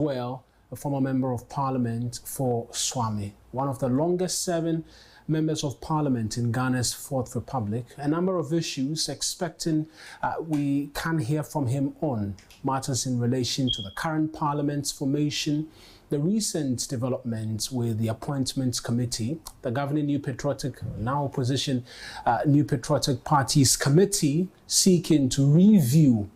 Well, a former member of parliament for Swami, one of the longest serving members of parliament in Ghana's Fourth Republic. A number of issues expecting we can hear from him on matters in relation to the current parliament's formation, the recent developments with the Appointments Committee, the governing New Patriotic, now opposition New Patriotic Party's committee seeking to review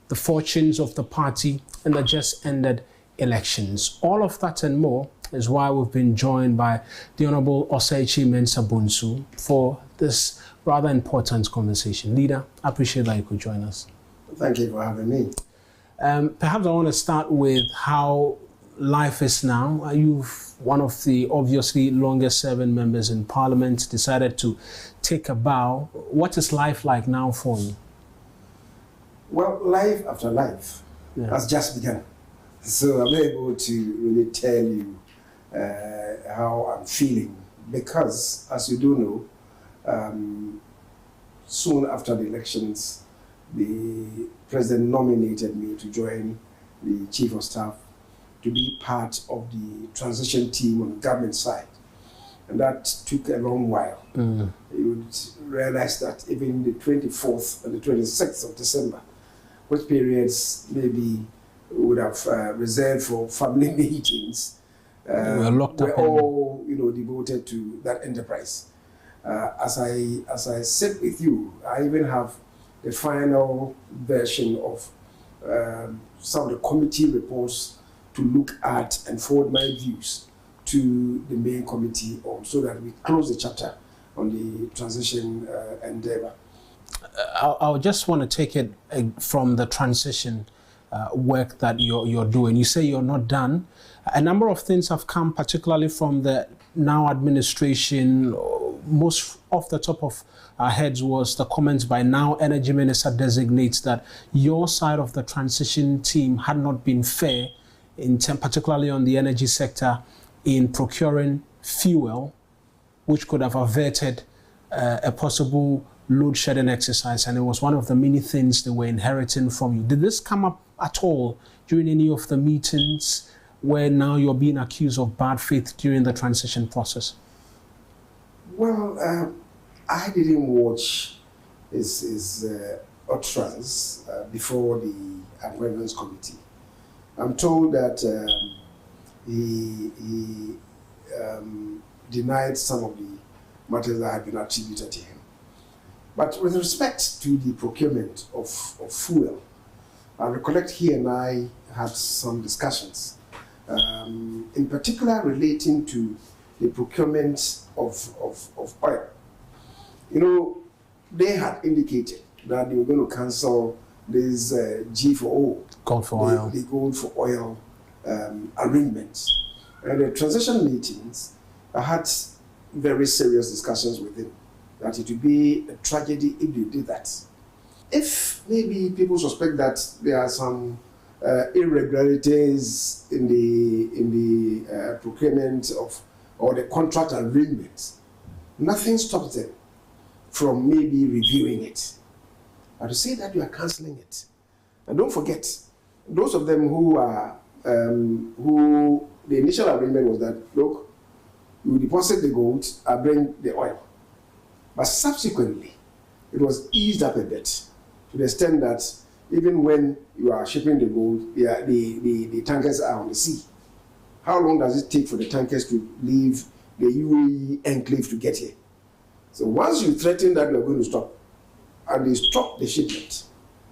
the fortunes of the party in the just ended elections. All of that and more is why we've been joined by the Honorable Osei Kyei-Mensah-Bonsu for this rather important conversation. Leader, I appreciate that you could join us. Thank you for having me. Perhaps I want to start with how life is now. You've, one of the obviously longest serving members in Parliament, decided to take a bow. What is life like now for you? Well, life after life has just begun. So I'm able to really tell you how I'm feeling because, as you do know, soon after the elections, the president nominated me to join the chief of staff to be part of the transition team on the government side. And that took a long while. You would realize that even the 24th and the 26th of December, which periods maybe would have reserved for family meetings, were all devoted to that enterprise. As I sit with you, I even have the final version of some of the committee reports to look at and forward my views to the main committee so that we close the chapter on the transition endeavor. I just want to take it from the transition work that you're doing. You say you're not done. A number of things have come, particularly from the now administration. Most off the top of our heads was the comments by now Energy Minister designates that your side of the transition team had not been fair, particularly on the energy sector, in procuring fuel, which could have averted a possible load shedding exercise, and it was one of the many things they were inheriting from you. Did this come up at all during any of the meetings where now you're being accused of bad faith during the transition process? Well, I didn't watch his utterance before the Appointments Committee. I'm told that he denied some of the matters that had been attributed to him. But with respect to the procurement of fuel, I recollect he and I had some discussions, in particular relating to the procurement of oil. You know, they had indicated that they were going to cancel this G4O, gold for oil. The gold for oil arrangements. And the transition meetings, I had very serious discussions with him that it would be a tragedy if they did that. If maybe people suspect that there are some irregularities in the procurement of or the contract arrangements, nothing stops them from maybe reviewing it. But to say that you are cancelling it, and don't forget, those of them who are who the initial agreement was that look, you deposit the gold, I bring the oil. But subsequently, it was eased up a bit to the extent that even when you are shipping the gold, the tankers are on the sea. How long does it take for the tankers to leave the UAE enclave to get here? So once you threaten that you are going to stop, and they stop the shipment.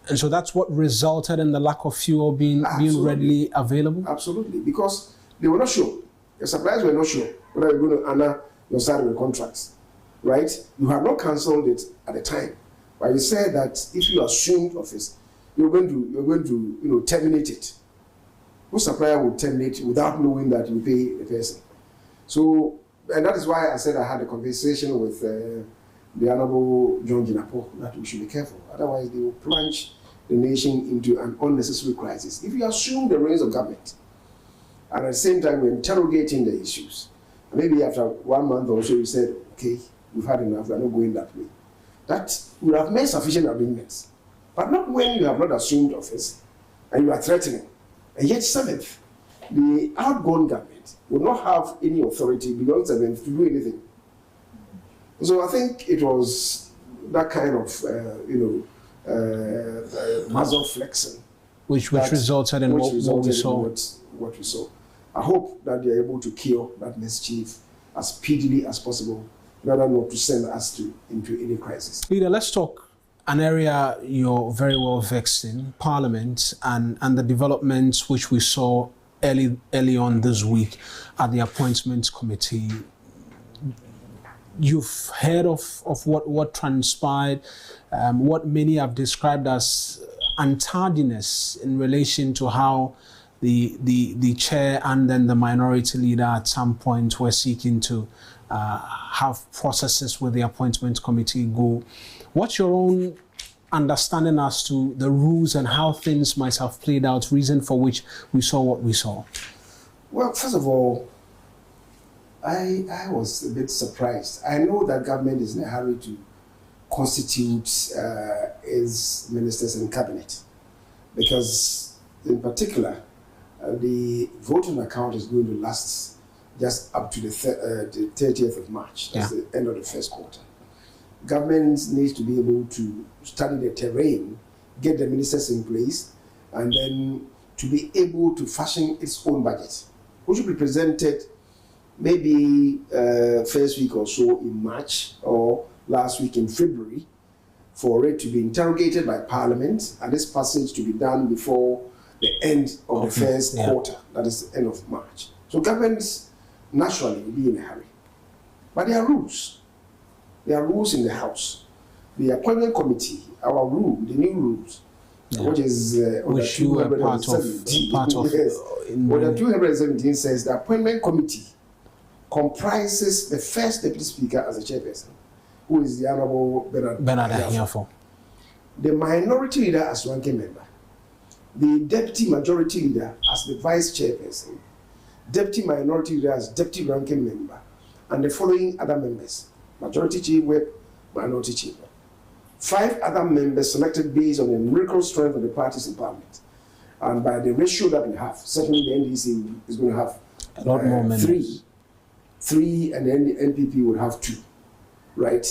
And so that's what resulted in the lack of fuel being readily available? Absolutely, because they were not sure. The suppliers were not sure whether you're going to honor your side of the contracts. Right? You have not cancelled it at the time, but you said that if you assumed office, you're going to terminate it. No supplier would terminate without knowing that you pay the person. So, and that is why I said I had a conversation with the Honorable John Jinapo that we should be careful. Otherwise, they will plunge the nation into an unnecessary crisis. If you assume the reins of government, and at the same time we're interrogating the issues, and maybe after 1 month or so you said, okay, we've had enough, we're not going that way. That would have made sufficient arrangements. But not when you have not assumed office and you are threatening. And yet 7th, the outgoing government would not have any authority beyond 7th to do anything. So I think it was that kind of, muscle flexing. Which resulted in what we saw. What we saw. I hope that they are able to cure that mischief as speedily as possible, rather not to send us into any crisis. Leader, let's talk an area you're very well versed in, Parliament, and the developments which we saw early on this week at the Appointments Committee. You've heard of what transpired, what many have described as untardiness in relation to how the chair and then the minority leader at some point were seeking to have processes with the Appointments Committee go. What's your own understanding as to the rules and how things might have played out, reason for which we saw what we saw? Well, first of all, I was a bit surprised. I know that government is in a hurry to constitute its ministers and cabinet, because in particular, the voting account is going to last just up to the 30th of March. That's the end of the first quarter. Government needs to be able to study the terrain, get the ministers in place, and then to be able to fashion its own budget, which will be presented maybe first week or so in March or last week in February, for it to be interrogated by Parliament and this passage to be done before the end of the first quarter, that is the end of March. So governments naturally will be in a hurry. But there are rules. There are rules in the House. The Appointment Committee, our rule, the new rules, which is Order 217. Order 217 says the Appointment Committee comprises the first Deputy Speaker as a chairperson, who is the Honorable Bernard Ahiafo, the Minority Leader as ranking member, the Deputy Majority Leader as the Vice Chairperson, Deputy Minority Leader as Deputy Ranking Member, and the following other members: Majority Chief Whip, Minority Chief Whip. 5 other members selected based on the numerical strength of the parties in Parliament. And by the ratio that we have, certainly the NDC is going to have a lot more members. 3, and then the NPP would have 2, right?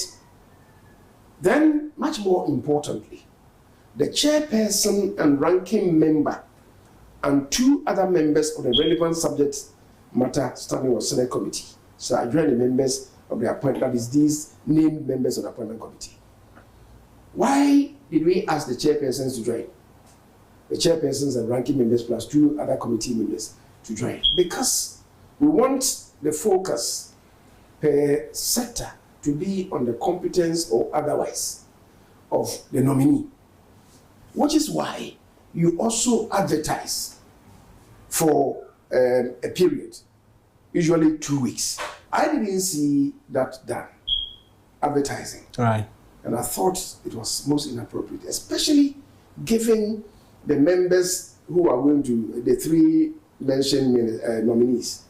Then, much more importantly, the chairperson and ranking member and 2 other members of the relevant subject matter standing or Senate committee. So I join the members of the appointment, that is these named members of the appointment committee. Why did we ask the chairpersons to join? The chairpersons and ranking members plus 2 other committee members to join. Because we want the focus per sector to be on the competence or otherwise of the nominee. Which is why you also advertise for a period, usually 2 weeks. I didn't see that done, advertising. Right. And I thought it was most inappropriate, especially given the members who are going to, the 3 mentioned nominees.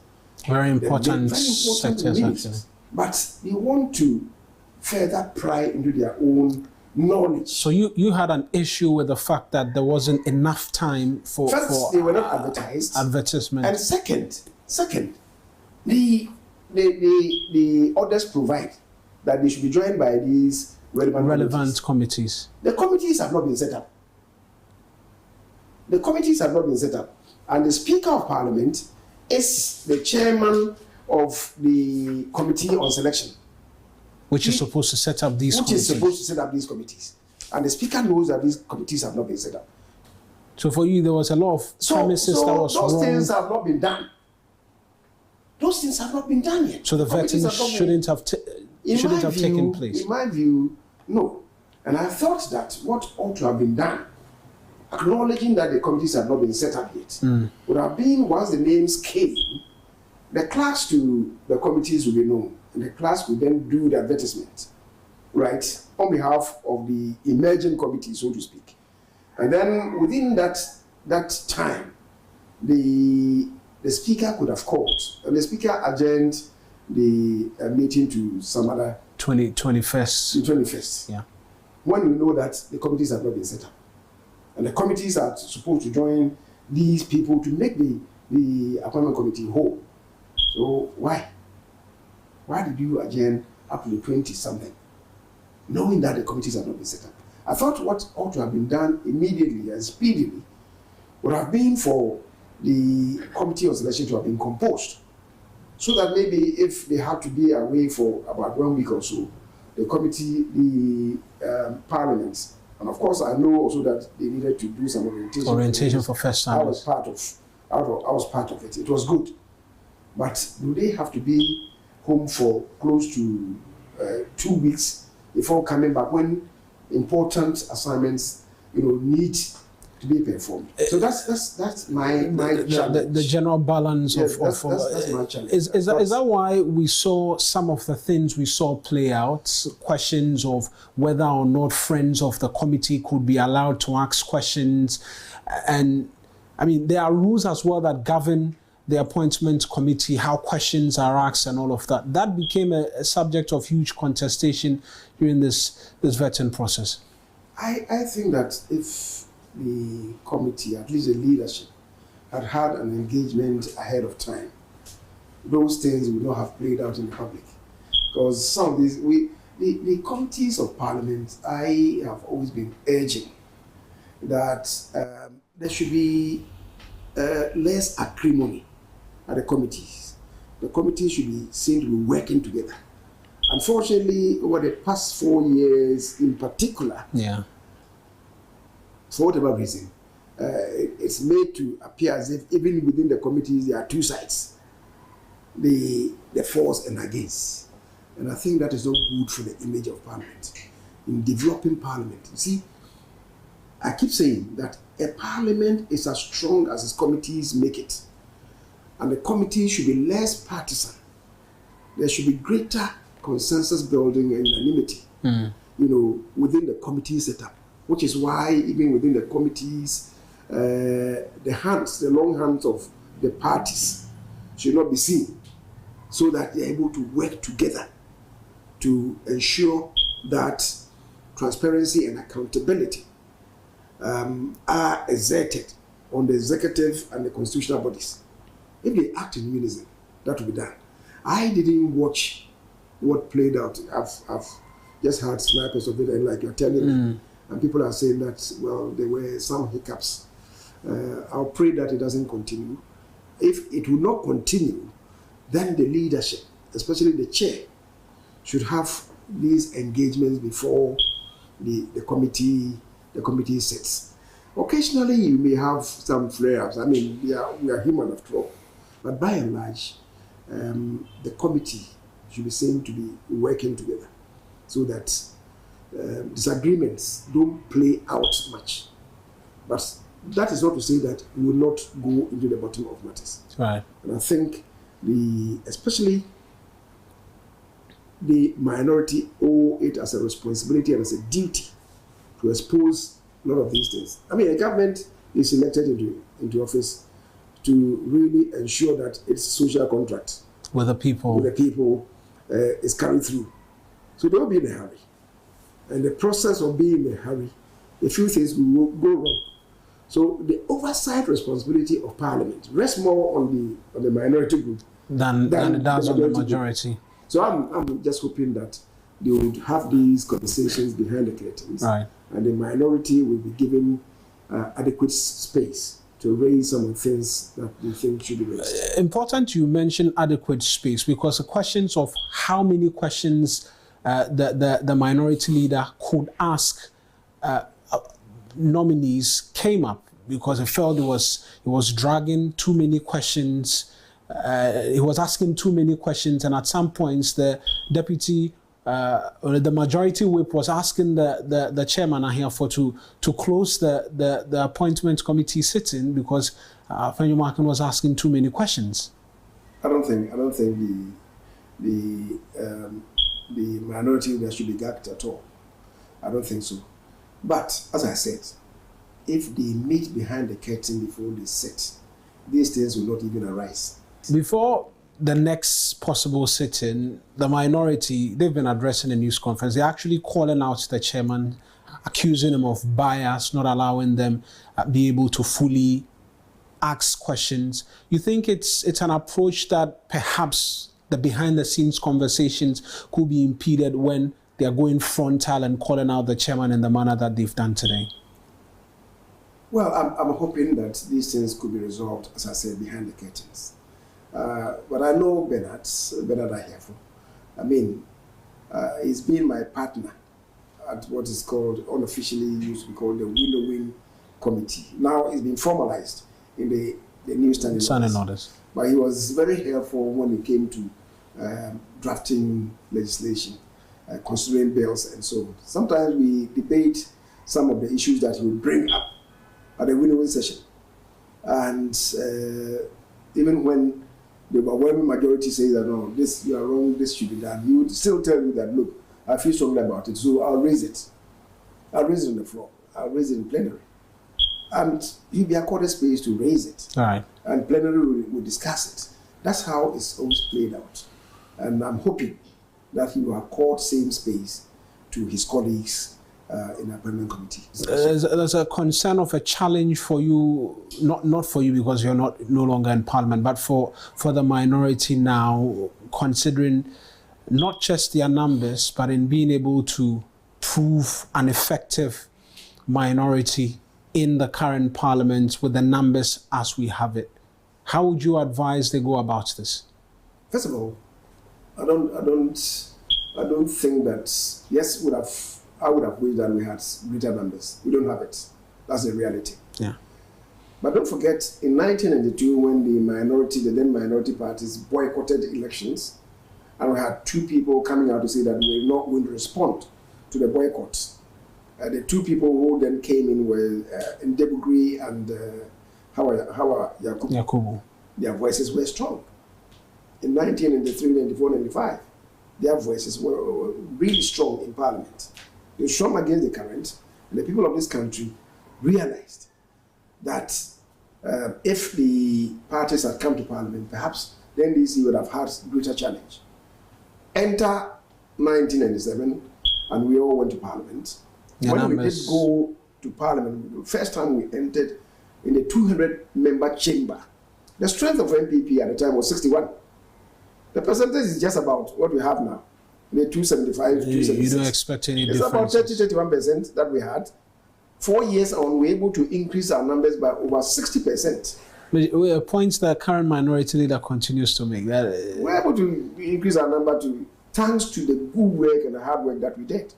Very important sectors, actually. But they want to further pry into their own knowledge. So you had an issue with the fact that there wasn't enough time for First, they were not advertised. Advertisement. And second, the orders provide that they should be joined by these relevant committees. The committees have not been set up. And the Speaker of Parliament is the chairman of the Committee on Selection. Which is supposed to set up these committees. And the Speaker knows that these committees have not been set up. So for you, there was a lot of premises that was wrong. Those things have not been done. Those things have not been done yet. So the vetting shouldn't have taken place. In my view, no. And I thought that what ought to have been done, acknowledging that the committees have not been set up yet, would have been, once the names came, the clerks to the committees will be known, and the clerks will then do the advertisement, right, on behalf of the emerging committee, so to speak. And then within that time, the Speaker could have called, and the Speaker adjourned the meeting to some other 21st. Yeah. When we know that the committees have not been set up. And the committees are supposed to join these people to make the the appointment committee whole. So why? Why did you adjourn up to the 20-something, knowing that the committees have not been set up? I thought what ought to have been done immediately and speedily would have been for the committee of selection to have been composed, so that maybe if they had to be away for about 1 week or so, the committee, the parliament, and of course I know also that they needed to do some orientation for first time. I was part of it. It was good, but do they have to be home for close to 2 weeks before coming back when important assignments, need to be performed? So that's my challenge. The general balance yes, of that's my challenge. Is that why we saw some of the things we saw play out? Questions of whether or not friends of the committee could be allowed to ask questions, and I mean there are rules as well that govern the appointment committee, how questions are asked and all of that. That became a subject of huge contestation during this vetting process. I think that if the committee, at least the leadership, had an engagement ahead of time, those things would not have played out in the public. Because some of these, the committees of parliament, I have always been urging that there should be less acrimony at the committees. The committees should be seen to be working together. Unfortunately, over the past 4 years in particular, for whatever reason, it's made to appear as if even within the committees there are two sides, the force and against. And I think that is not good for the image of parliament. In developing parliament, you see, I keep saying that a parliament is as strong as its committees make it. And the committee should be less partisan. There should be greater consensus building and unanimity, within the committee setup. Which is why even within the committees, the long hands of the parties should not be seen, so that they are able to work together to ensure that transparency and accountability are exerted on the executive and the constitutional bodies. If they act in unison, that will be done. I didn't watch what played out. I've just had snipers of it, and like you're telling me, and people are saying that, well, there were some hiccups. I'll pray that it doesn't continue. If it will not continue, then the leadership, especially the chair, should have these engagements before the committee sits. Occasionally, you may have some flare-ups. I mean, we are human after all. But by and large, the committee should be seen to be working together, so that disagreements don't play out much. But that is not to say that we will not go into the bottom of matters. Right. And I think especially the minority owe it as a responsibility and as a duty to expose a lot of these things. I mean, a government is elected into office to really ensure that its social contract with the people is carried through. So don't be in a hurry. And the process of being in a hurry, a few things will go wrong. So the oversight responsibility of Parliament rests more on the minority group than it does on the majority. Group. So I'm just hoping that they would have these conversations behind the curtains, right, and the minority will be given adequate space to raise some of the things that they think should be raised. Important you mention adequate space, because the questions of how many questions the minority leader could ask nominees came up, because it felt it was dragging too many questions. He was asking too many questions, and at some points the deputy or the majority whip was asking the chairman Ahiafo to close the appointment committee sitting, because Fenyo Markin was asking too many questions. I don't think the minority leader should be gagged at all. I don't think so. But as I said, if they meet behind the curtain before they sit, these things will not even arise. Before the next possible sitting, the minority, they've been addressing a news conference. They're actually calling out the chairman, accusing him of bias, not allowing them be able to fully asks questions. You think it's an approach that perhaps the behind-the-scenes conversations could be impeded when they are going frontal and calling out the chairman in the manner that they've done today? Well, I'm hoping that these things could be resolved, as I said, behind the curtains. But I know Bernard Ahefo. I mean, he's been my partner at what is called, unofficially used to be called the Winnowing Committee. Now it's been formalized in the new standing orders. But he was very helpful when it came to drafting legislation, considering bills and so on. Sometimes we debate some of the issues that he would bring up at the winnowing session. And even when the overwhelming majority says that, no, this, you are wrong, this should be done, he would still tell you that, look, I feel strongly about it, so I'll raise it. I'll raise it on the floor. I'll raise it in plenary. And he'll be accorded space to raise it. All right. And plenary will discuss it. That's how it's always played out. And I'm hoping that he will accord same space to his colleagues in the Parliament Committee. There's a concern of a challenge for you, not for you because you're no longer in Parliament, but for the minority now, considering not just their numbers, but in being able to prove an effective minority in the current Parliament with the numbers as we have it. How would you advise they go about this? First of all, I don't think that, yes, I would have wished that we had greater numbers. We don't have it. That's the reality. Yeah. But don't forget, in 1992, when the then minority parties boycotted elections, and we had two people coming out to say that we're not going to respond to the boycott. The two people who then came in were Ndebugri and Hawa Yakubu. Their voices were strong. In 1993, 94, 95, their voices were really strong in Parliament. They were strong against the current, and the people of this country realized that if the parties had come to Parliament, perhaps the NDC would have had greater challenge. Enter 1997, and we all went to Parliament. When we did go to Parliament, the first time we entered in the 200-member chamber, the strength of NPP at the time was 61. The percentage is just about what we have now, the 275, 276. You don't expect any difference. It's about 30-31% that we had. 4 years on, we were able to increase our numbers by over 60%. Points that current minority leader continues to make. We're able to increase our number thanks to the good work and the hard work that we did.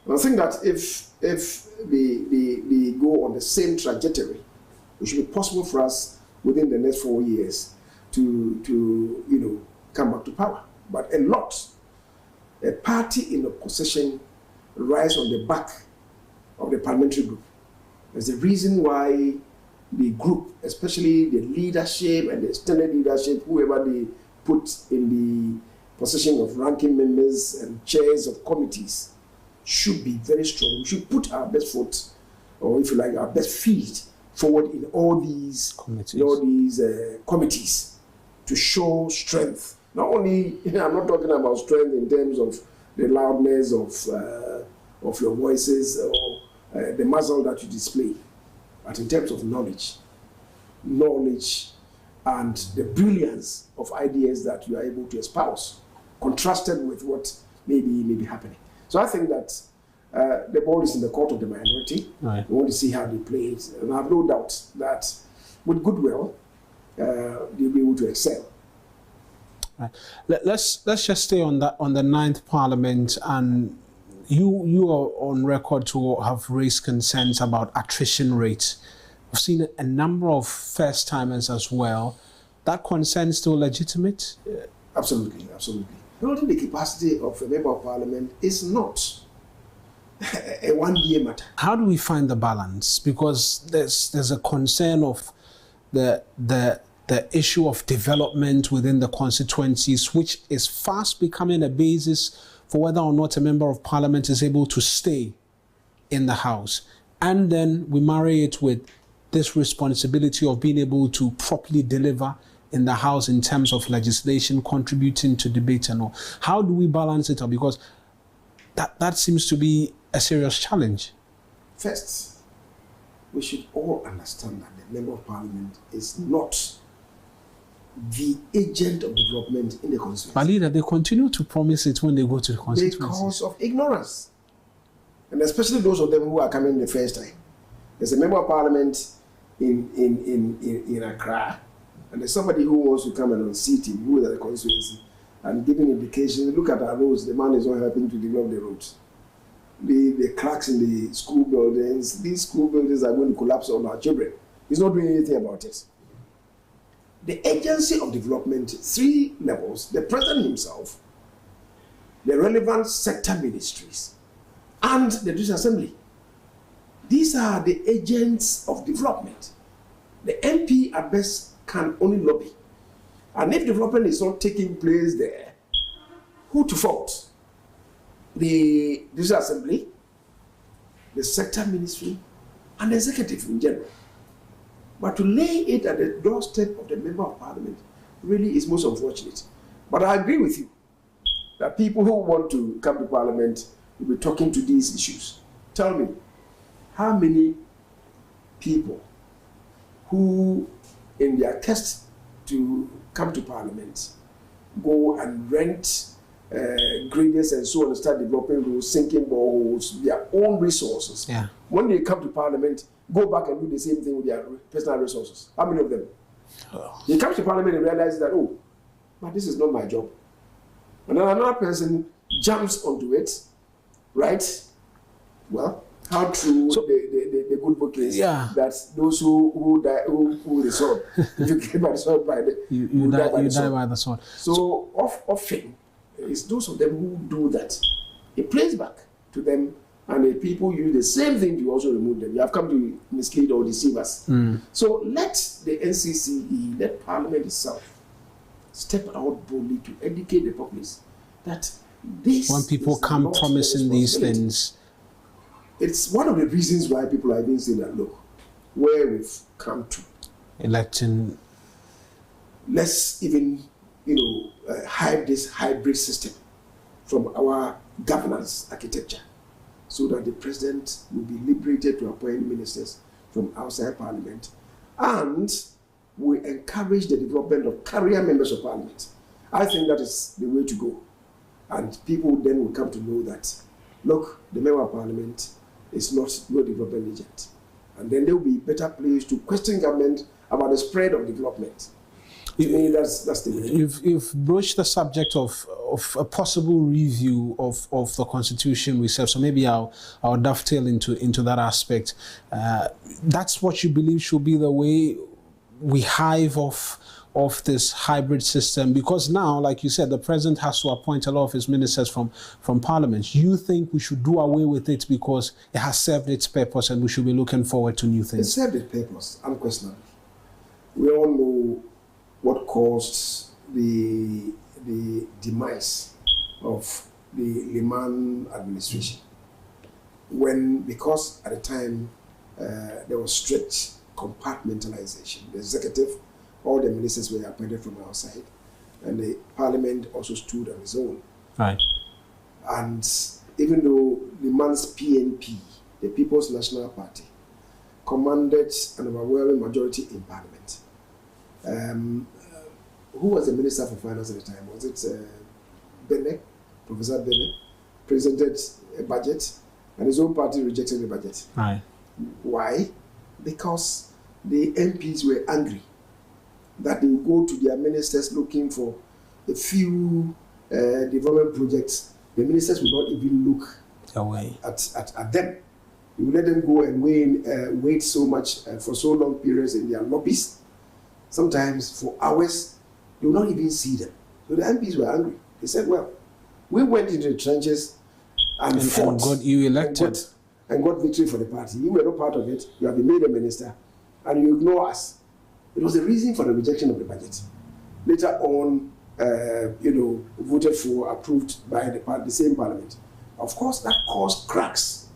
And I think that if we go on the same trajectory, it should be possible for us within the next 4 years to come back to power. But a party in opposition rises on the back of the parliamentary group. There's a reason why the group, especially the leadership and the extended leadership, whoever they put in the position of ranking members and chairs of committees, should be very strong. We should put our best foot, or if you like, our best feet forward in all these committees to show strength. Not only, I'm not talking about strength in terms of the loudness of your voices or the muzzle that you display, but in terms of knowledge and the brilliance of ideas that you are able to espouse, contrasted with what may be happening. So I think that the ball is in the court of the minority. Right. We want to see how they play it. And I have no doubt that with goodwill, they'll be able to excel. Right. Let's just stay on the 9th Parliament, and you are on record to have raised concerns about attrition rates. We've seen a number of first-timers as well. That concern is still legitimate? Absolutely. Building the capacity of a member of Parliament is not a one-year matter. How do we find the balance? Because there's a concern of the issue of development within the constituencies, which is fast becoming a basis for whether or not a member of Parliament is able to stay in the House. And then we marry it with this responsibility of being able to properly deliver in the House in terms of legislation, contributing to debate and all. How do we balance it up? Because that seems to be a serious challenge. First, we should all understand that the Member of Parliament is not the agent of development in the constituency. But leader, they continue to promise it when they go to the constituency. Because of ignorance. And especially those of them who are coming the first time. There's a Member of Parliament in Accra, and there's somebody who wants to come and unseat him, who is at the constituency, and giving indications. Look at our roads, the man is not helping to develop the roads. The cracks in the school buildings, these school buildings are going to collapse on our children. He's not doing anything about it. The agency of development, 3 levels, the president himself, the relevant sector ministries, and the District Assembly. These are the agents of development. The MP at best can only lobby. And if development is not taking place there, who to fault? The District Assembly, the sector ministry, and the executive in general. But to lay it at the doorstep of the Member of Parliament really is most unfortunate. But I agree with you that people who want to come to Parliament will be talking to these issues. Tell me, how many people who, in their quest to come to Parliament, go and rent gradients and so on and start developing roads, sinking boreholes, their own resources? Yeah. When they come to Parliament, go back and do the same thing with their personal resources. How many of them? Oh. They come to Parliament and realize that, oh, but this is not my job. And then another person jumps onto it, right? Well, how true the good book is that those who die, who the sword, if you get by the sword, you die by the sword. So often, it's those of them who do that. It plays back to them, and the people use the same thing to also remove them. You have come to mislead or deceive us. So let the NCCE, let Parliament itself, step out boldly to educate the populace that this. When people come promising these things, it's one of the reasons why people are even saying that, look, where we've come to electing, let's even hide this hybrid system from our governance architecture, so that the president will be liberated to appoint ministers from outside Parliament, and we encourage the development of career members of Parliament. I think that is the way to go, and people then will come to know that, look, the Member of Parliament is not your development agent, and then there will be better place to question government about the spread of development. To me, that's the way. You've broached the subject of a possible review of the Constitution itself, so maybe I'll dovetail into that aspect. That's what you believe should be the way we hive off this hybrid system, because now, like you said, the president has to appoint a lot of his ministers from Parliament. You think we should do away with it because it has served its purpose and we should be looking forward to new things? It served its purpose, unquestionably. We all know what caused the demise of the Liman administration, because at the time there was strict compartmentalization. The executive, all the ministers were appointed from outside, and the Parliament also stood on its own. Right. And even though Liman's PNP, the People's National Party, commanded an overwhelming majority in Parliament, who was the Minister for Finance at the time? Was it Bene? Professor Bene presented a budget, and his own party rejected the budget. Right. Why? Because the MPs were angry that they would go to their ministers looking for a few development projects. The ministers would not even look away at them. They would let them go and wait so much for so long periods in their lobbies. Sometimes for hours, they will not even see them. So the MPs were angry. They said, well, we went into the trenches and fought. And got you elected. And got victory for the party. You were not part of it. You have been made a minister. And you ignore us. It was the reason for the rejection of the budget. Later on, voted for, approved by the same Parliament. Of course, that caused cracks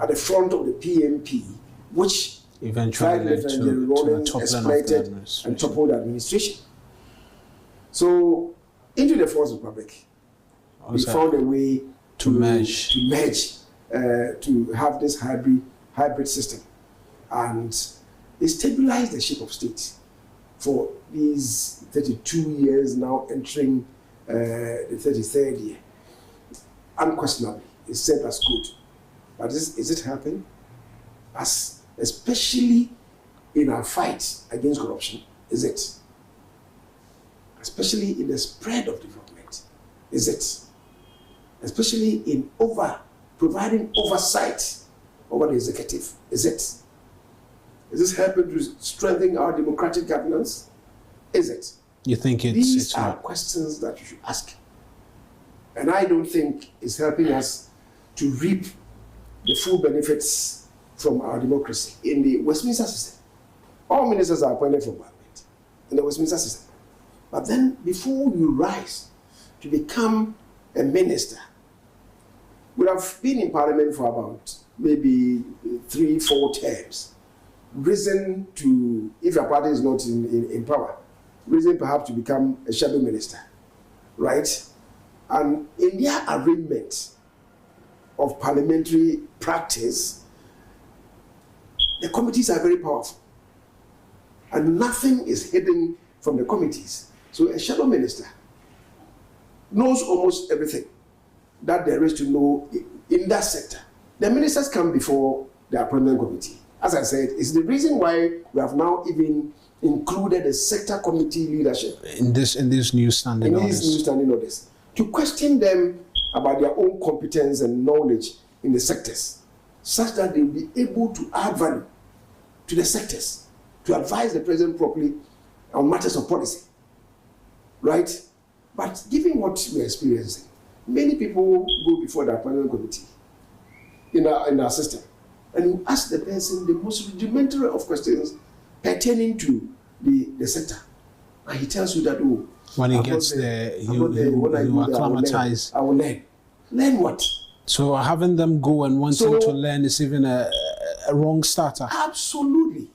at the front of the PMP, which eventually led to a exploited and toppled the administration. So, into the Fourth Republic, we found a way to merge, to have this hybrid hybrid system, and it stabilized the ship of state for these 32 years now entering the 33rd year. Unquestionably, it's served as good. But is it helping us, especially in our fight against corruption? Is it? Especially in the spread of development? Is it? Especially in providing oversight over the executive? Is it? Is this helping to strengthen our democratic governance? Is it? You think These are questions that you should ask. And I don't think it's helping us to reap the full benefits from our democracy in the Westminster system. All ministers are appointed from Parliament in the Westminster system. But then before you rise to become a minister, we have been in Parliament for about maybe 3-4 terms, risen to, if your party is not in power, risen perhaps to become a shadow minister, right? And in their arrangement of parliamentary practice, the committees are very powerful. And nothing is hidden from the committees. So a shadow minister knows almost everything that there is to know in that sector. The ministers come before the appointment committee. As I said, it's the reason why we have now even included the sector committee leadership in this new standing orders to question them about their own competence and knowledge in the sectors, such that they will be able to add value to the sectors, to advise the president properly on matters of policy, right? But given what we are experiencing, many people go before the appointment committee in our system, and you ask the person the most rudimentary of questions pertaining to the sector, and he tells you that, oh, when he gets there, you acclimatize. I will learn. Learn what? So having them go and wanting to learn is even a wrong starter. Absolutely.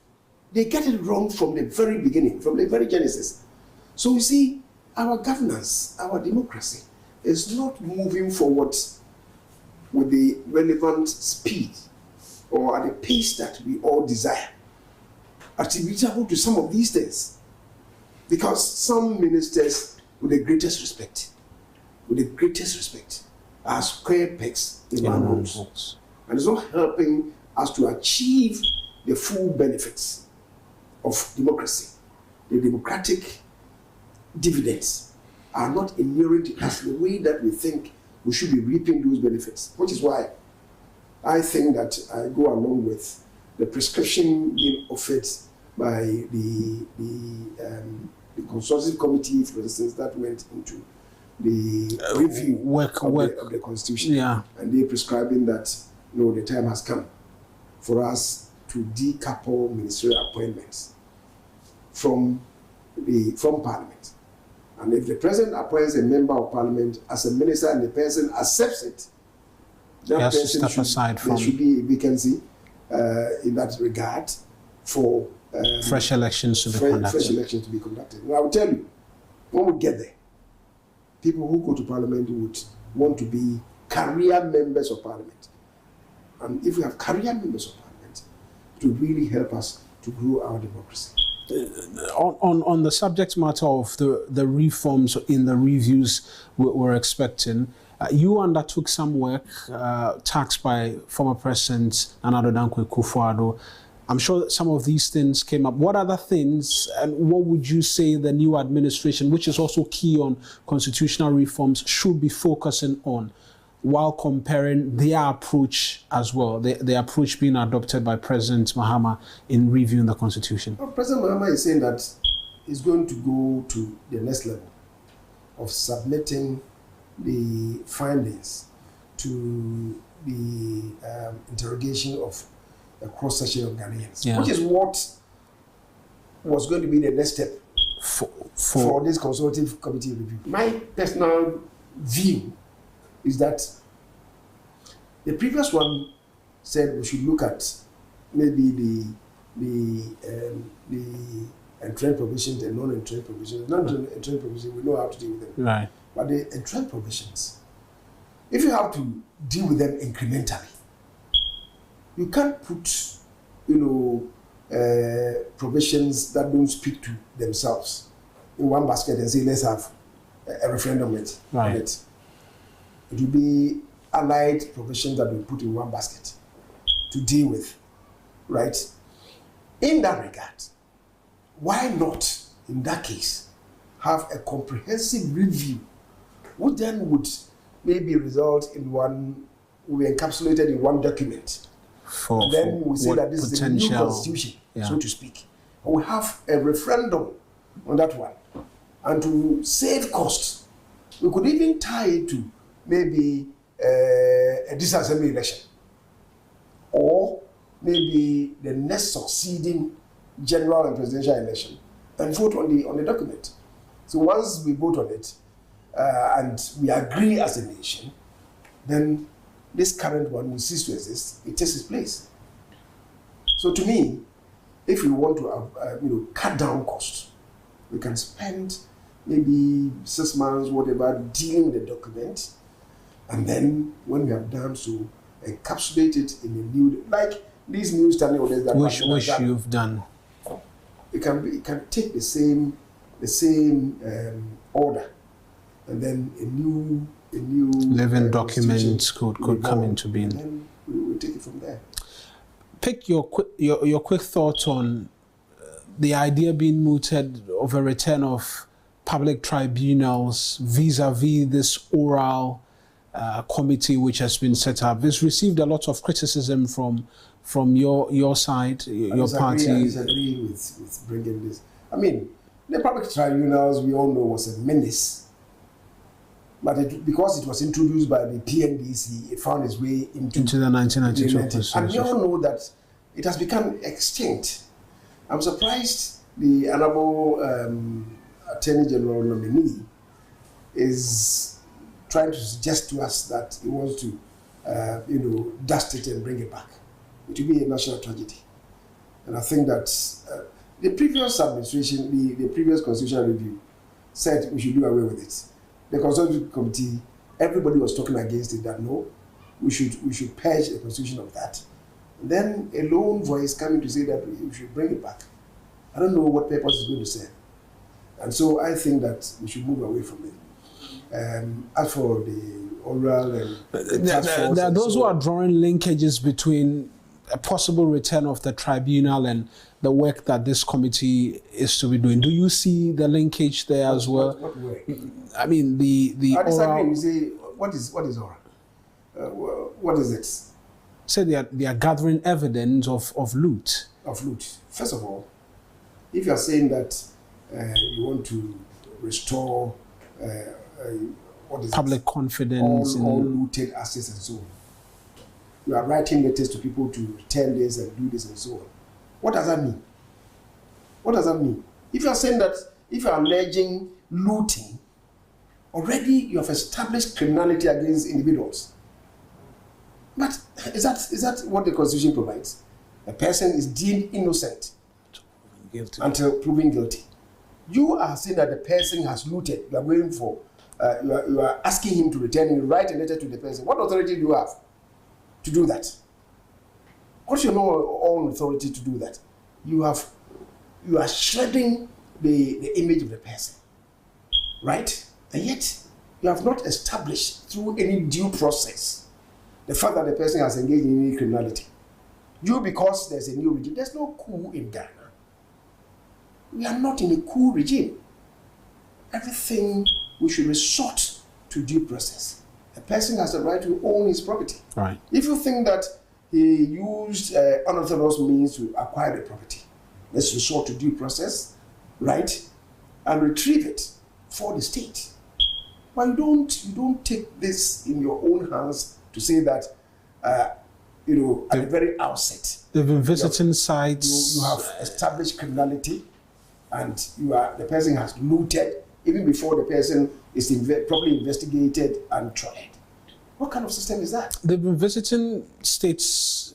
They get it wrong from the very beginning, from the very genesis. So you see, our governance, our democracy is not moving forward with the relevant speed or at the pace that we all desire, attributable to some of these things. Because some ministers, with the greatest respect, are square pegs in round holes. And it's not helping us to achieve the full benefits of democracy. The democratic dividends are not inuring to us the way that we think we should be reaping those benefits, which is why I think that I go along with the prescription being offered by the consultative committee, for instance, that went into the review of the Constitution. Yeah. And they're prescribing that, the time has come for us to decouple ministerial appointments from Parliament. And if the president appoints a member of Parliament as a minister and the person accepts it, that person there should be a vacancy in that regard for fresh elections to be conducted. And I will tell you, when we get there, people who go to Parliament would want to be career members of Parliament. And if we have career members of Parliament, it will really help us to grow our democracy. On the subject matter of the reforms in the reviews we're expecting, you undertook some work tasked by former President Nana Addo Dankwa Akufo-Addo. I'm sure that some of these things came up. What other things, and what would you say the new administration, which is also key on constitutional reforms, should be focusing on while comparing their approach as well, the approach being adopted by President Mahama in reviewing the Constitution? Well, President Mahama is saying that he's going to go to the next level of submitting the findings to the interrogation of a cross-section of Ghanaians, which is what was going to be the next step for this consultative committee review. My personal view is that the previous one said we should look at maybe the entrenched provisions and non-entrenched provisions. Non-entrenched provisions, we know how to deal with them. Right. But the entrenched provisions, if you have to deal with them incrementally, you can't put, provisions that don't speak to themselves in one basket and say, let's have a referendum on it. It will be allied provisions that we put in one basket to deal with, right? In that regard, why not, in that case, have a comprehensive review, which then would maybe result in will be encapsulated in one document. Then we say that this is a new constitution, so to speak. And we have a referendum on that one. And to save costs, we could even tie it to maybe a disassembly election, or maybe the next succeeding general and presidential election, and vote on the document. So once we vote on it and we agree as a nation, then this current one will cease to exist. It takes its place. So to me, if we want to cut down costs, we can spend maybe 6 months, whatever, dealing with the document, and then when we have done so, encapsulate it in a new, like these new standing orders that which you've done. It can take the same order, and then a new living document could come into being. And then we'll take it from there. Pick your quick thoughts on the idea being mooted of a return of public tribunals vis-a-vis this oral committee which has been set up. It's received a lot of criticism from your side, your party. I disagree with bringing this. I mean, the public tribunals, we all know, was a menace. But because it was introduced by the PNDC, it found its way into the 1992 And we all know that it has become extinct. I'm surprised the Honorable Attorney General nominee is trying to suggest to us that he wants to, dust it and bring it back. It will be a national tragedy. And I think that the previous administration, the previous constitutional review, said we should do away with it. The Constitutional Committee, everybody was talking against it, that no, we should purge the constitution of that. And then a lone voice coming to say that we should bring it back. I don't know what purpose is going to serve. And so I think that we should move away from it. As for the oral and there are those who are drawing linkages between a possible return of the tribunal and the work that this committee is to be doing. Do you see the linkage there as well? What work? I mean, the I disagree. oral... You say, what is oral? What is it? Say they are gathering evidence of loot. Of loot. First of all, if you are saying that you want to restore public confidence all looted assets and so on, you are writing letters to people to return this and do this and so on. What does that mean? What does that mean? If you are saying that, if you are alleging looting, already you have established criminality against individuals. But is that what the Constitution provides? A person is deemed innocent until proven guilty. You are saying that the person has looted. You are going for, you are asking him to return. You write a letter to the person. What authority do you have to do that? What's your own authority to do that? You are shredding the image of the person, right? And yet you have not established through any due process the fact that the person has engaged in any criminality. Because there's a new regime. There's no coup in Ghana. We are not in a coup regime. Everything, we should resort to due process. A person has the right to own his property. Right. If you think that he used unauthorized means to acquire the property, let's resort to due process, right, and retrieve it for the state. But you don't take this in your own hands to say that, at the very outset, they've been visiting sites. You have established criminality, and the person has looted even before the person is properly investigated and tried. What kind of system is that? They've been visiting states,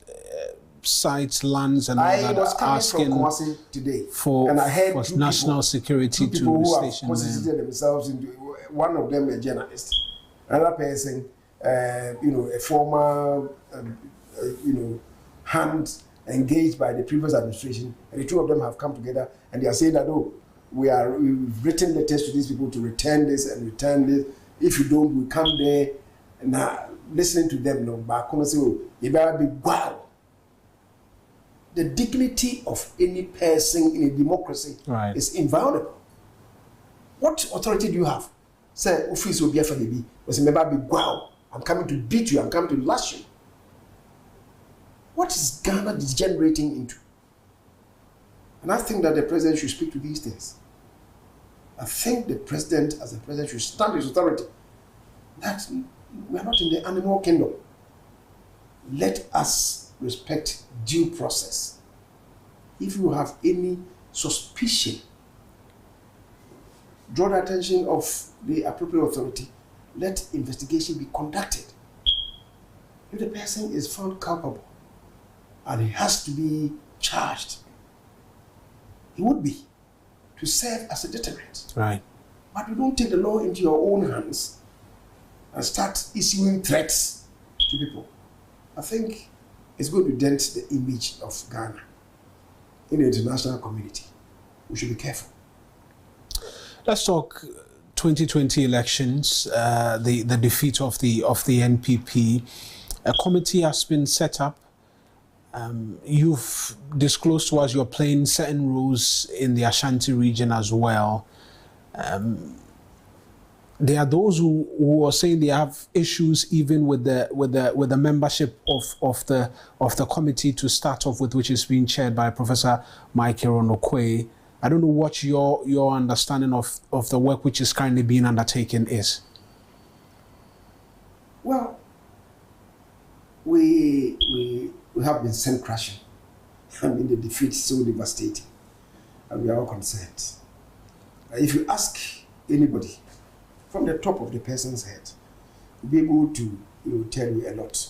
sites, lands, and all that. I was coming from Kumasi today, and I heard for national security to who station have constituted themselves into, one of them a journalist, another person, a former, hand engaged by the previous administration, and the two of them have come together and they are saying that, oh, we've written letters to these people to return this and return this. If you don't, we come there. Now, listening to them, no, but come and say, oh, you better be wow. The dignity of any person in a democracy is inviolable. What authority do you have? Say, office will be a family. But say, maybe be wow. I'm coming to beat you. I'm coming to lash you. What is Ghana degenerating into? And I think that the president should speak to these things. I think the president, as a president, should stand his authority. That we are not in the animal kingdom. Let us respect due process. If you have any suspicion, draw the attention of the appropriate authority. Let investigation be conducted. If the person is found culpable and he has to be charged, he would be, to serve as a deterrent. Right. But you don't take the law into your own hands and start issuing threats to people. I think it's going to dent the image of Ghana in the international community. We should be careful. Let's talk 2020 elections, the defeat of the NPP. A committee has been set up. You've disclosed to us you're playing certain roles in the Ashanti region as well. There are those who are saying they have issues even with the membership of the committee to start off with, which is being chaired by Professor Michael Onokwe. I don't know what your understanding of the work which is currently being undertaken is. Well, we have been sent crashing. I mean, the defeat is so devastating, and we are all concerned. If you ask anybody from the top of the person's head, will be able to tell you a lot.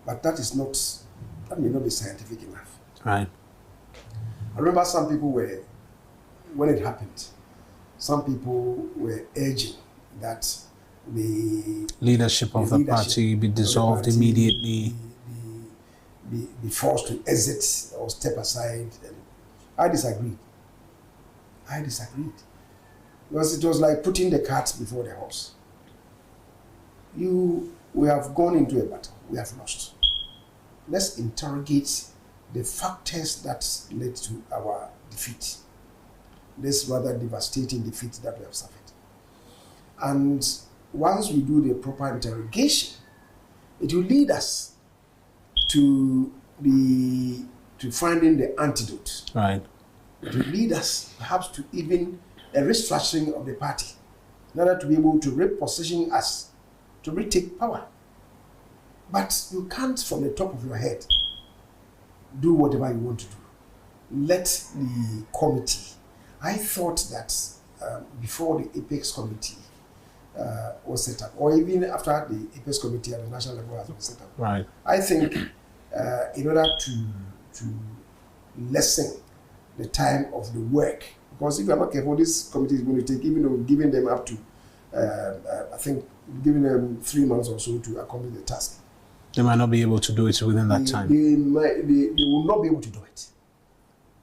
But that may not be scientific enough. Right. I remember some people when it happened, some people were urging that the leadership of the party be dissolved immediately. Be forced to exit or step aside. And I disagreed. Because it was like putting the cart before the horse. We have gone into a battle. We have lost. Let's interrogate the factors that led to our defeat. This rather devastating defeat that we have suffered. And once we do the proper interrogation, it will lead us to finding the antidote. Right. It will lead us perhaps to even a restructuring of the party in order to be able to reposition us to retake power. But you can't, from the top of your head, do whatever you want to do. Let the committee. I thought that before the Apex committee was set up, or even after the Apex committee at the national level has been set up, right. I think in order to lessen the time of the work, because if you are not careful, this committee is going to take, even though giving them up to, I think, giving them 3 months or so to accomplish the task. They might not be able to do it within that time. They will not be able to do it.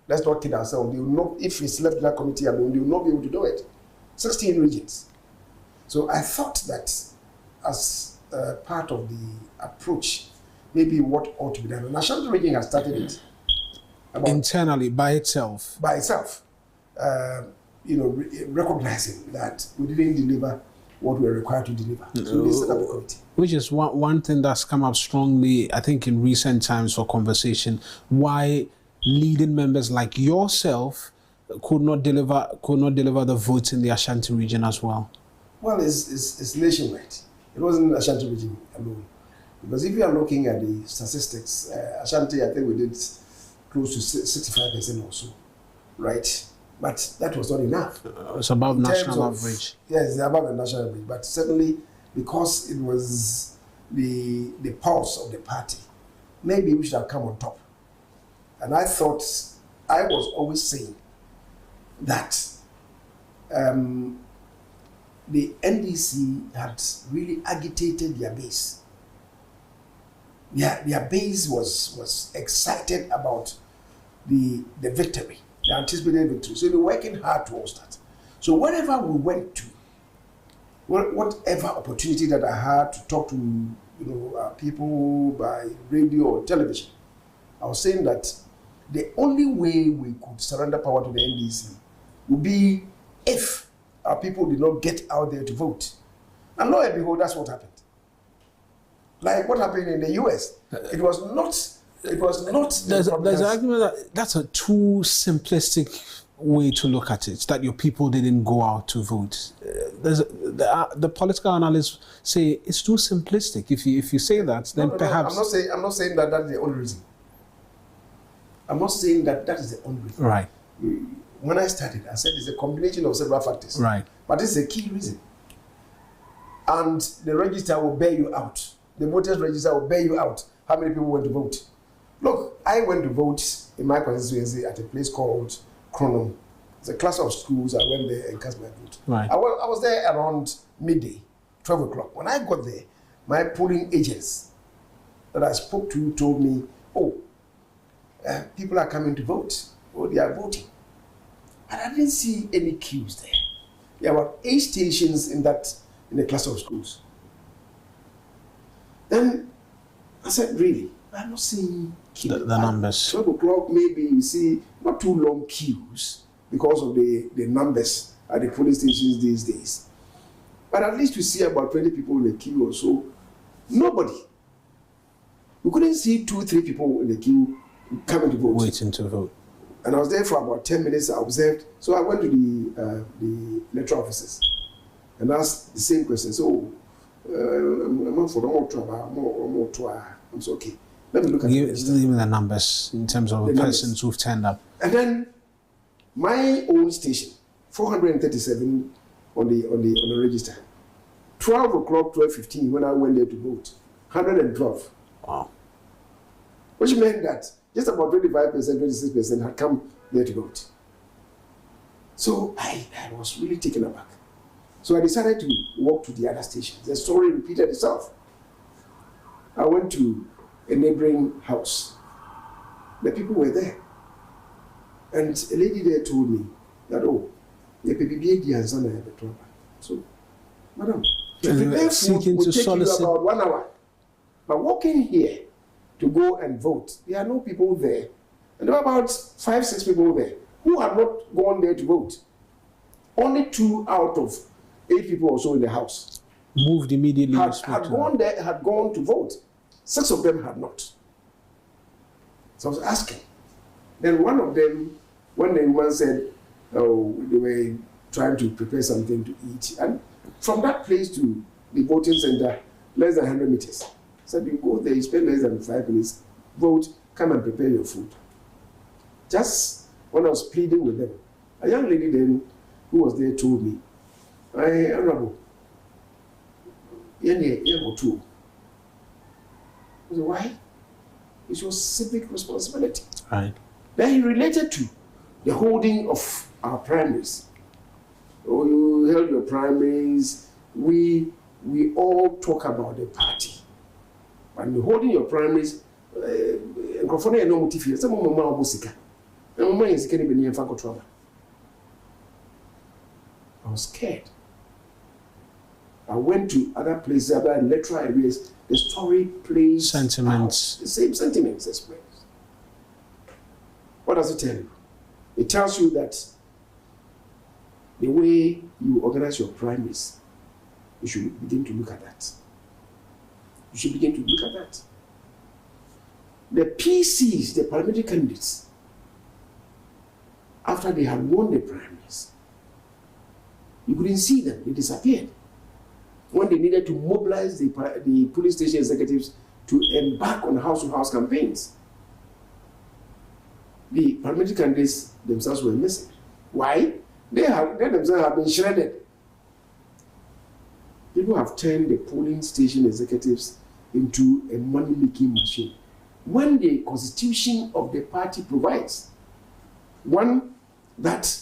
Let's not kid ourselves. They will not, if it's left that committee alone, they will not be able to do it. 16 regions. So I thought that as part of the approach, maybe what ought to be done. The National Region has started it. Internally, by itself. By itself. Recognizing that we didn't deliver what we were required to deliver. So they set up a committee. Which is one thing that's come up strongly, I think, in recent times for conversation. Why leading members like yourself could not deliver the votes in the Ashanti region as well? Well, it's nationwide. It wasn't Ashanti region alone. Because if you are looking at the statistics, Ashanti, I think we did close to 65% or so, right? But that was not enough. It's above national average. Yes, it's above the national average. But certainly, because it was the pulse of the party, maybe we should have come on top. And I thought, I was always saying that the NDC had really agitated their base. their base was excited about the victory, the anticipated victory. So they were working hard towards that. So wherever we went to, whatever opportunity that I had to talk to people by radio or television, I was saying that the only way we could surrender power to the NDC would be if our people did not get out there to vote. And lo and behold, that's what happened. Like what happened in the US. It was not. There's an argument that that's a too simplistic way to look at it, that your people didn't go out to vote. The political analysts say it's too simplistic. If you say that, then perhaps... I'm not saying that that's the only reason. I'm not saying that is the only reason. Right. When I started, I said it's a combination of several factors. Right. But this is a key reason. And the register will bear you out. The voters register will bear you out how many people went to vote. Look, I went to vote in my constituency at a place called Chronom. It's a cluster of schools. I went there and cast my vote. Right. I was there around midday, 12 o'clock. When I got there, my polling agents that I spoke to told me, people are coming to vote. Oh, they are voting. And I didn't see any queues there. There were 8 stations in the cluster of schools. Then I said, really? I'm not seeing queues. The numbers. 12 o'clock, maybe you see not too long queues because of the numbers at the polling stations these days. But at least we see about 20 people in the queue or so. Nobody. We couldn't see 2-3 people in the queue coming to vote. Waiting to vote. And I was there for about 10 minutes. I observed. So I went to the electoral offices and asked the same question. So, I'm for more trouble. I'm so okay. Let me look at the numbers in terms of the persons who've turned up. And then my own station, 437 on the register. 12 o'clock, 12:15 when I went there to vote, 112. Wow. Which meant that just about 25%, 26% had come there to vote. So I was really taken aback. So I decided to walk to the other stations. The story repeated itself. I went to a neighboring house. The people were there. And a lady there told me that, so, madam, to prepare food will take you about 1 hour. But walking here to go and vote, there are no people there. And there were about 5-6 people there who had not gone there to vote. Only 2 out of 8 people or so in the house moved immediately. Had gone to vote. 6 of them had not. So I was asking. Then one of them, when the woman said, oh, they were trying to prepare something to eat, and from that place to the voting center, less than 100 meters. Said, you go there, you spend less than 5 minutes, vote, come and prepare your food. Just when I was pleading with them, a young lady then who was there told me, Honorable, too. I said, why? It's your civic responsibility. Right. Then he related to the holding of our primaries. Oh, you held your primaries. We all talk about the party. When you're holding your primaries, I was scared. I went to other places, other electoral areas. The story plays sentiments. The same sentiments expressed. What does it tell you? It tells you that the way you organize your primaries, you should begin to look at that. You should begin to look at that. The PCs, the parliamentary candidates, after they had won the primaries, you couldn't see them, they disappeared. When they needed to mobilize the police station executives to embark on house-to-house campaigns, the parliamentary candidates themselves were missing. Why? They themselves have been shredded. People have turned the polling station executives into a money-making machine. When the constitution of the party provides, one, that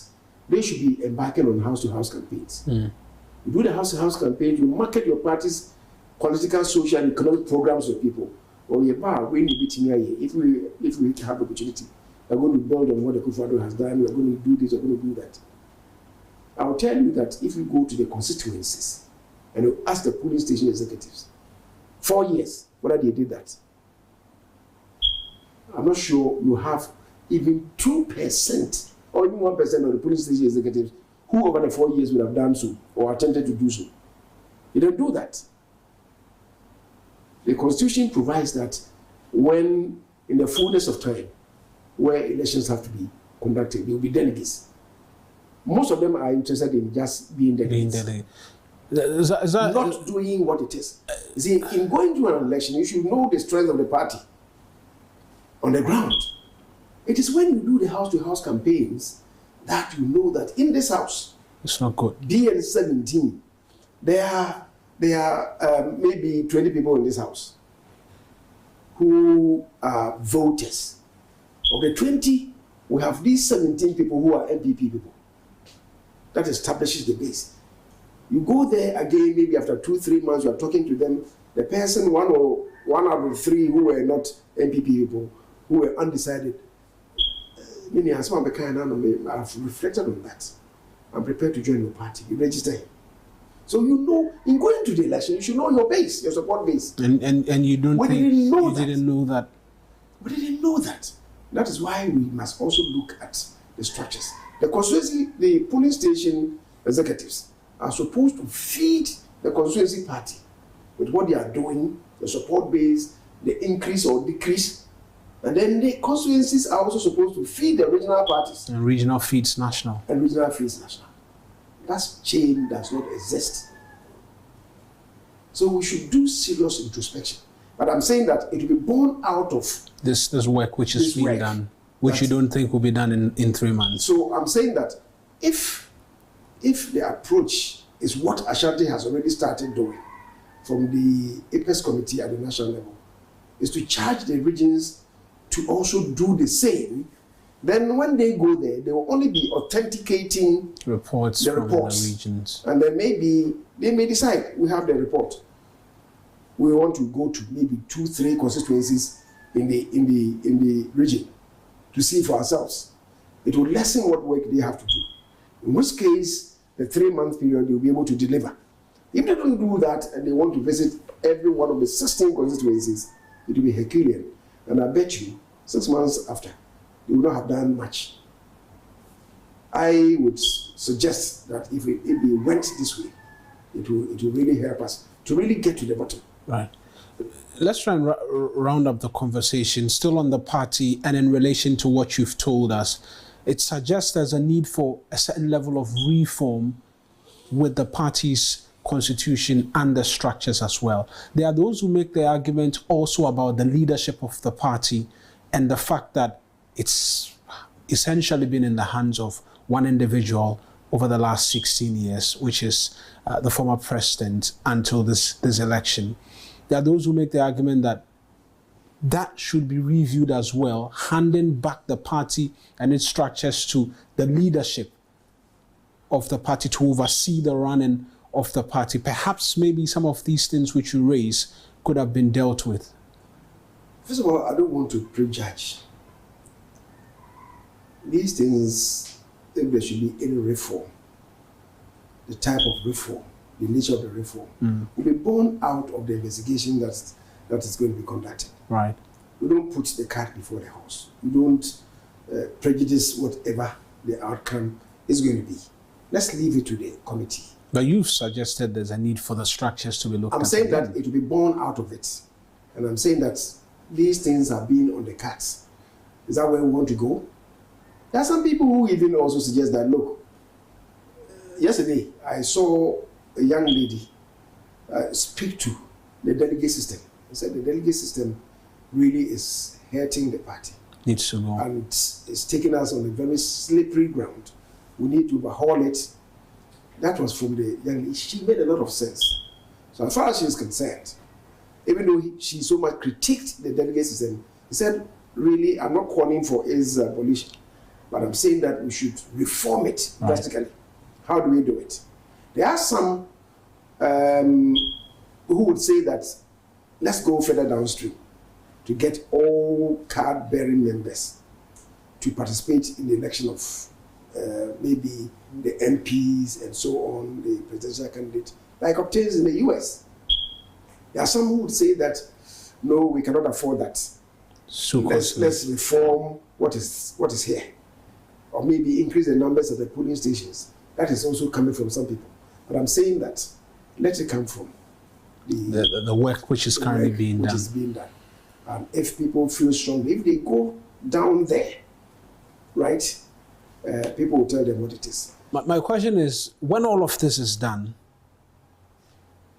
they should be embarking on house-to-house campaigns. You do the house-to-house campaign, you market your party's political, social, and economic programs with people. or if we have the opportunity, we're going to build on what the Kufuor has done, we're going to do this, we're going to do that. I'll tell you that if you go to the constituencies and you ask the polling station executives, 4 years, whether they did that, I'm not sure you have even 2% or even 1% of the polling station executives who over the 4 years would have done so or attempted to do so. You don't do that. The Constitution provides that when, in the fullness of time, where elections have to be conducted, there will be delegates. Most of them are interested in just being delegates. Not doing what it is. You see, in going to an election, you should know the strength of the party on the ground. It is when you do the house-to-house campaigns that you know that in this house, it's not good. DN 17, there are maybe 20 people in this house who are voters. Of the 20, we have these 17 people who are MPP people. That establishes the base. You go there again, maybe after 2-3 months, you are talking to them. The person, one out of 3 who were not MPP people, who were undecided. I've reflected on that. I'm prepared to join your party. You register him. So you know, in going to the election, you should know your base, your support base. And you don't think you didn't know that. We didn't know that. That is why we must also look at the structures. The constituency, the polling station executives are supposed to feed the constituency party with what they are doing, the support base, the increase or decrease. And then the constituencies are also supposed to feed the regional parties. And regional feeds national. And regional feeds national. That chain does not exist. So we should do serious introspection. But I'm saying that it will be born out of this work which is being done, which you don't think will be done in 3 months. So I'm saying that if the approach is what Ashanti has already started doing from the APES committee at the national level, is to charge the regions to also do the same, then when they go there, they will only be authenticating reports from the regions. And then maybe they may decide, we have the report. We want to go to maybe 2-3 constituencies in the region to see for ourselves. It will lessen what work they have to do. In which case, the 3-month period, they'll be able to deliver. If they don't do that and they want to visit every one of the 16 constituencies, it will be Herculean. And I bet you, 6 months after, they will not have done much. I would suggest that if we went this way, it will really help us to really get to the bottom. Right. Let's try and round up the conversation, still on the party and in relation to what you've told us. It suggests there's a need for a certain level of reform with the party's constitution and the structures as well. There are those who make the argument also about the leadership of the party and the fact that it's essentially been in the hands of one individual over the last 16 years, which is the former president until this election. There are those who make the argument that that should be reviewed as well, handing back the party and its structures to the leadership of the party to oversee the running of the party. Perhaps maybe some of these things which you raise could have been dealt with. First of all, I don't want to prejudge. These things, if there should be any reform, the type of reform, the nature of the reform, will be born out of the investigation that is going to be conducted. Right. We don't put the cart before the horse. We don't prejudice whatever the outcome is going to be. Let's leave it to the committee. But you've suggested there's a need for the structures to be looked at. I'm saying that it will be born out of it. And I'm saying that these things are being on the cards. Is that where we want to go? There are some people who even also suggest that, look, yesterday I saw a young lady speak to the delegate system. I said the delegate system really is hurting the party. Needs to go. And it's taking us on a very slippery ground. We need to overhaul it. That was from the young lady. She made a lot of sense. So as far as she is concerned, even though she so much critiqued the delegate system, he said, really, I'm not calling for its abolition, but I'm saying that we should reform it drastically. How do we do it? There are some who would say that let's go further downstream. to get all card-bearing members to participate in the election of maybe the MPs and so on, the presidential candidate, like obtains in the US. There are some who would say that, no, we cannot afford that. So let's reform what is here. Or maybe increase the numbers of the polling stations. That is also coming from some people. But I'm saying that, let it come from the work which is currently being done. And if people feel strongly, if they go down there, right, people will tell them what it is. My question is, when all of this is done,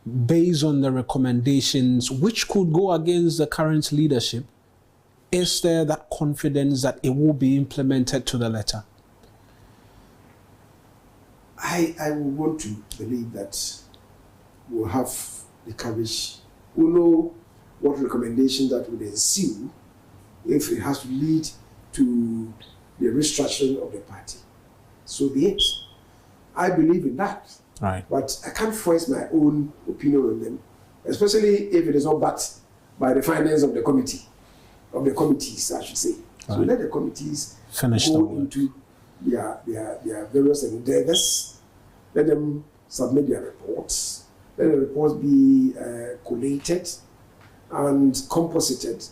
based on the recommendations which could go against the current leadership, is there that confidence that it will be implemented to the letter? I want to believe that we'll have the courage. We'll know what recommendation that would ensue if it has to lead to the restructuring of the party. So be it. I believe in that. Right. But I can't voice my own opinion on them, especially if it is not backed by the findings of the committee, of the committees, I should say. Right. So let the committees go into their various endeavors. Let them submit their reports. Let the reports be collated and composited.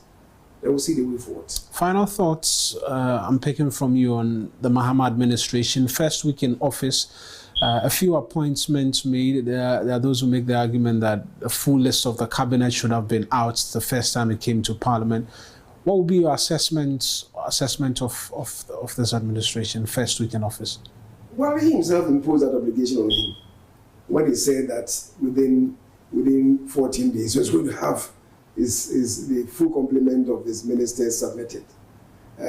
They will see the way forward. Final thoughts I'm picking from you on the Mahama administration. First week in office, a few appointments made. There are those who make the argument that a full list of the cabinet should have been out the first time it came to Parliament. What would be your assessment of this administration, first week in office? Well, he himself imposed that obligation on him when he said that within 14 days he was going to have is the full complement of his ministers submitted. We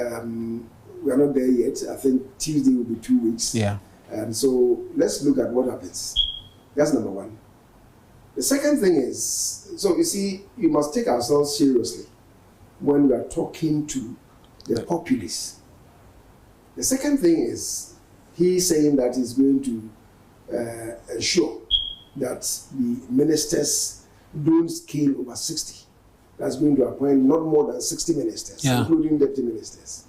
are not there yet. I think Tuesday will be 2 weeks. Yeah. And so let's look at what happens. That's number one. The second thing is, so you see, you must take ourselves seriously when we are talking to the populace. The second thing is, he's saying that he's going to ensure that the ministers don't scale over 60. That's going to appoint not more than 60 ministers, including deputy ministers.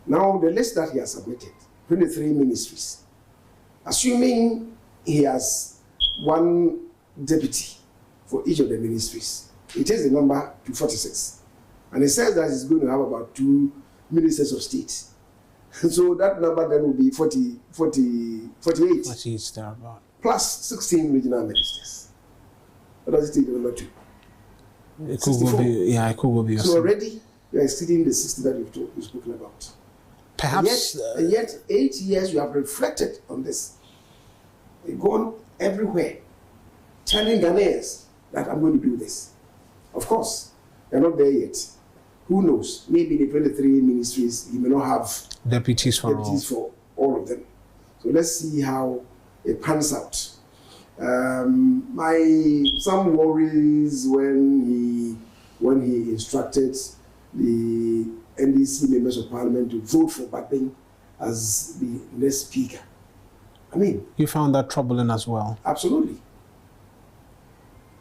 Now, the list that he has submitted, 23 ministries, assuming he has one deputy for each of the ministries, it takes the number to 46. And he says that he's going to have about 2 ministers of state. So that number then will be 48. 48 thereabout. Plus 16 regional ministers. What does it take the number 2? It could be. So already you are exceeding the 60 that you've spoken about. Perhaps. And yet 8 years you have reflected on this. You've gone everywhere, telling Ghanaians that I'm going to do this. Of course, they're not there yet. Who knows? Maybe the 23 ministries, you may not have deputies for all of them. So let's see how it pans out. Some worries when he instructed the NDC members of Parliament to vote for Bakpeng as the next speaker. I mean, you found that troubling as well. Absolutely.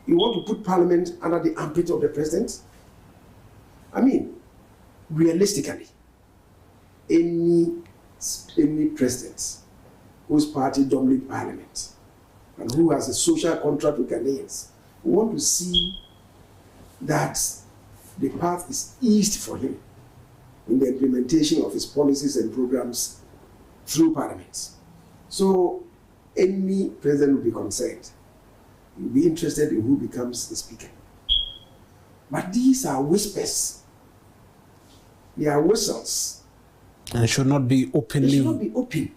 You want to put Parliament under the armpit of the president? I mean, realistically, any president whose party dominates Parliament and who has a social contract with Ghanaians, we want to see that the path is eased for him in the implementation of his policies and programs through Parliament. So any president will be concerned. He will be interested in who becomes the speaker. But these are whispers. They are whistles. And it should not be openly. It should not be open.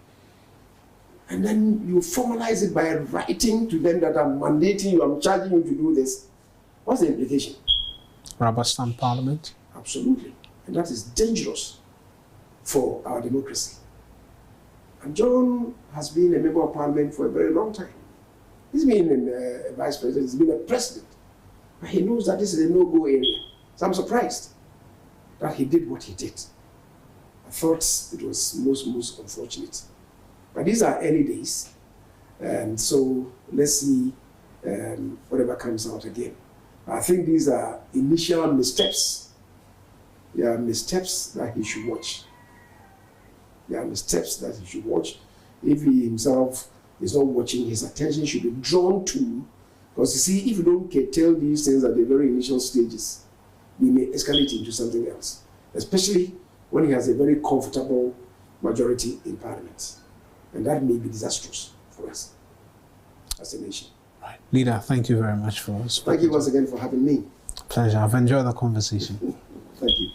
And then you formalize it by writing to them that I'm mandating you, I'm charging you to do this. What's the implication? Rubber stamp Parliament? Absolutely. And that is dangerous for our democracy. And John has been a member of Parliament for a very long time. He's been a vice president, he's been a president. But he knows that this is a no-go area. So I'm surprised that he did what he did. I thought it was most unfortunate. But these are early days. And so let's see whatever comes out again. I think these are initial missteps. There are missteps that he should watch. There are missteps that he should watch. If he himself is not watching, his attention should be drawn to, because you see, if you don't curtail these things at the very initial stages, we may escalate into something else, especially when he has a very comfortable majority in Parliament. And that may be disastrous for us as a nation. Right. Leader, thank you very much for speaking. Thank you once again for having me. Pleasure. I've enjoyed the conversation. Thank you.